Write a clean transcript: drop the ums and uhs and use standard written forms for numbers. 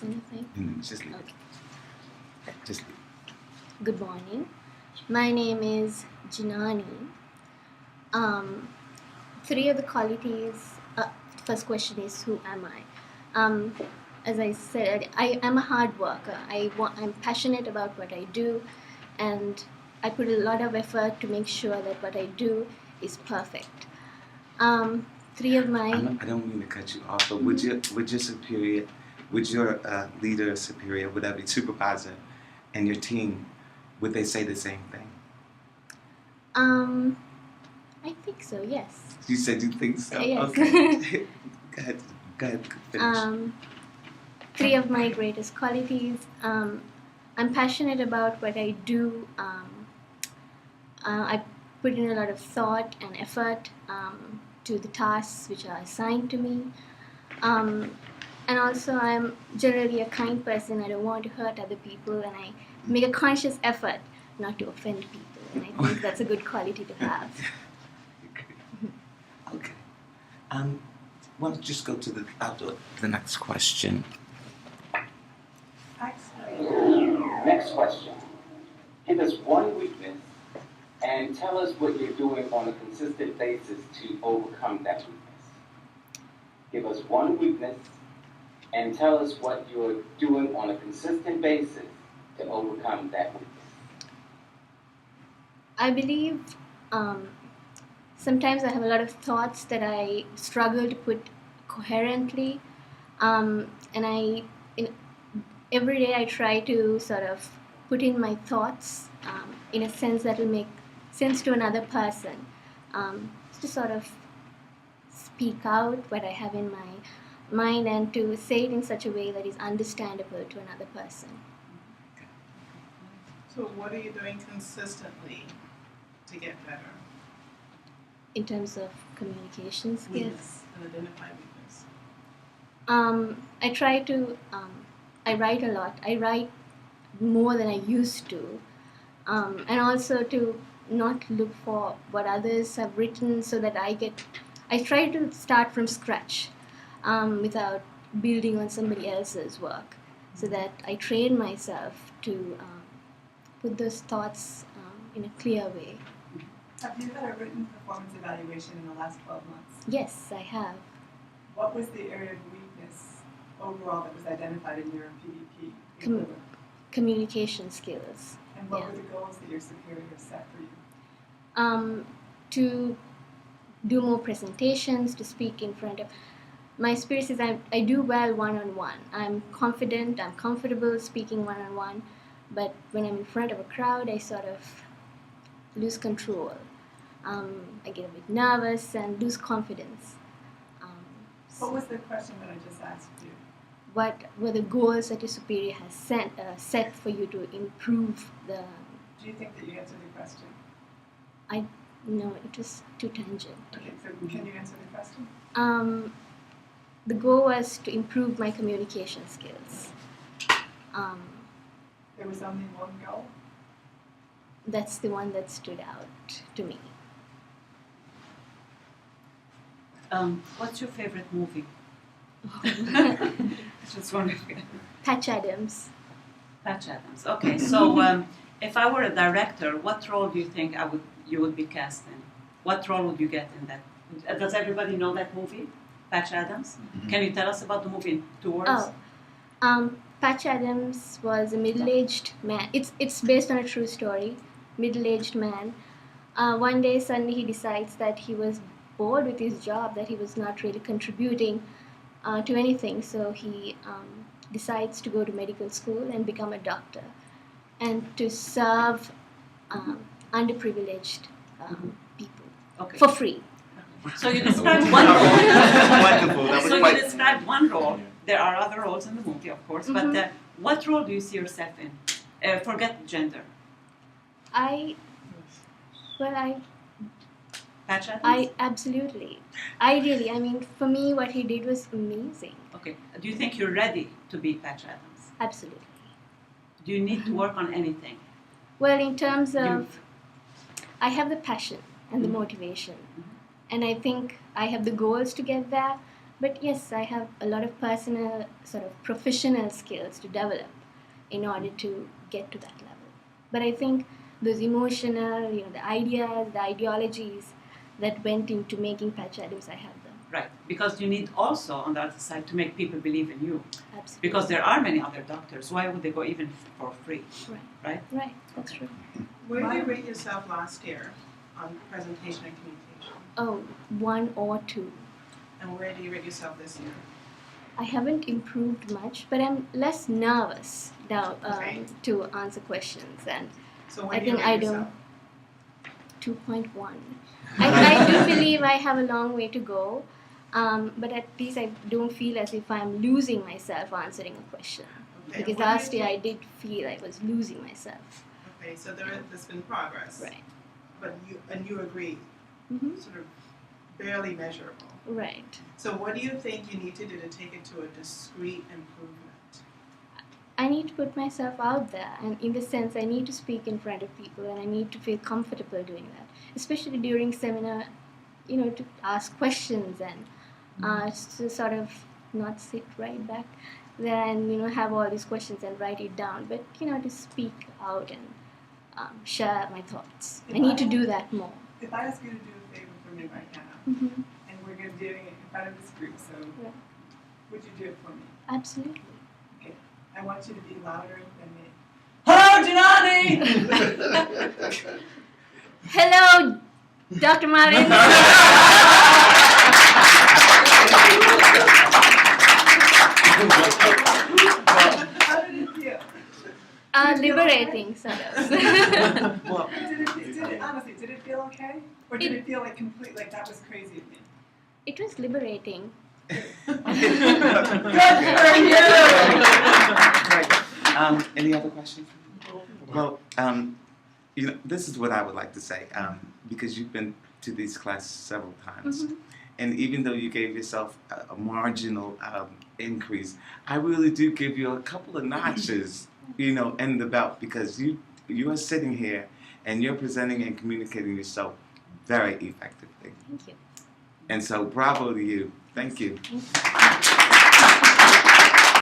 anything? Just leave Okay. it. Just leave Good morning. My name is Janani. Three of the qualities. First question is, who am I? As I said, I am a hard worker. I'm passionate about what I do, and I put a lot of effort to make sure that what I do is perfect. Three of my. I don't mean to cut you off, but would your superior, would your leader, superior, whatever, supervisor, and your team, would they say the same thing? I think so. Yes. You said you think so. Yes. Okay. Go ahead. Finish. Three of my greatest qualities. I'm passionate about what I do. I put in a lot of thought and effort to the tasks which are assigned to me. And also, I'm generally a kind person. I don't want to hurt other people, and I make a conscious effort not to offend people. And I think that's a good quality to have. Okay. Why don't you just go to the next question? Next question. Give us one weakness and tell us what you're doing on a consistent basis to overcome that weakness. Give us one weakness and tell us what you're doing on a consistent basis to overcome that weakness. I believe sometimes I have a lot of thoughts that I struggle to put coherently, and every day I try to sort of put in my thoughts in a sense that will make sense to another person, to sort of speak out what I have in my mind and to say it in such a way that is understandable to another person. So what are you doing consistently to get better? In terms of communication skills. Weakness, and identify weakness. I try to, I write a lot. I write more than I used to. And also to not look for what others have written so that I try to start from scratch without building on somebody else's work, so that I train myself to put those thoughts in a clear way. Have you had a written performance evaluation in the last 12 months? Yes, I have. What was the area of weakness overall that was identified in your PDP? Communication skills. And what were the goals that your superior set for you? To do more presentations, to speak in front of. My experience is I do well one-on-one. I'm confident, I'm comfortable speaking one-on-one, but when I'm in front of a crowd, I sort of lose control. I get a bit nervous and lose confidence. What was the question that I just asked you? What were the goals that your superior has set for you to improve the... Do you think that you answered the question? No, it was too tangent. Okay, so can you answer the question? The goal was to improve my communication skills. There was only one goal? That's the one that stood out to me. What's your favorite movie? Just wondering. Patch Adams. Patch Adams. Okay, so if I were a director, what role do you think you would be cast in? What role would you get in that? Does everybody know that movie, Patch Adams? Mm-hmm. Can you tell us about the movie in 2 words? Patch Adams was a middle-aged man. It's based on a true story. Middle-aged man. One day, suddenly he decides that he was bored with his job, that he was not really contributing to anything. So he decides to go to medical school and become a doctor, and to serve underprivileged people for free. So you described one role. Wonderful. That was So quite... you described one role. There are other roles in the movie, of course, but what role do you see yourself in? Forget gender. Patch Adams? Absolutely. Ideally, I mean, for me, what he did was amazing. Okay. Do you think you're ready to be Patch Adams? Absolutely. Do you need to work on anything? Well, in terms of, I have the passion and the motivation, and I think I have the goals to get there. But yes, I have a lot of personal, sort of professional skills to develop in order to get to that level. But I think those emotional, the ideas, the ideologies that went into making Patch Adams, I have them. Right, because you need also on the other side to make people believe in you. Absolutely. Because there are many other doctors. Why would they go even for free? Right? Right, that's true. Where did you rate yourself last year on presentation and communication? Oh, 1 or 2. And where do you rate yourself this year? I haven't improved much, but I'm less nervous now Okay. to answer questions, and So where I do you think rate I yourself? don't 2.1. I do believe I have a long way to go, but at least I don't feel as if I'm losing myself answering a question. Okay, Because what do you last year I think- did feel I was losing myself. Okay, so there's been progress. Right. But you agree, Hmm. sort of barely measurable. Right. So what do you think you need to do to take it to a discrete improvement? I need to put myself out there, and in the sense, I need to speak in front of people, and I need to feel comfortable doing that, especially during seminar. To ask questions and to sort of not sit right back there and have all these questions and write it down, but to speak out and share my thoughts. I need to do that more. If I ask you to do a favor for me right now, Hmm. and we're going to be doing it in front of this group, so Yeah. would you do it for me? Absolutely. I want you to be louder than me. Hello, Gianni! Hello, Dr. Martin. How did it feel? Liberating, sort of. Well, Honestly, did it feel okay? Or did it feel like complete, like that was crazy of me? It was liberating. Good for you! Any other questions? Well, this is what I would like to say, because you've been to these classes several times, Mhm. and even though you gave yourself a marginal increase, I really do give you a couple of notches, in the belt, because you are sitting here and you're presenting and communicating yourself very effectively, Thank you. and so bravo to you. Thank you. Thank you.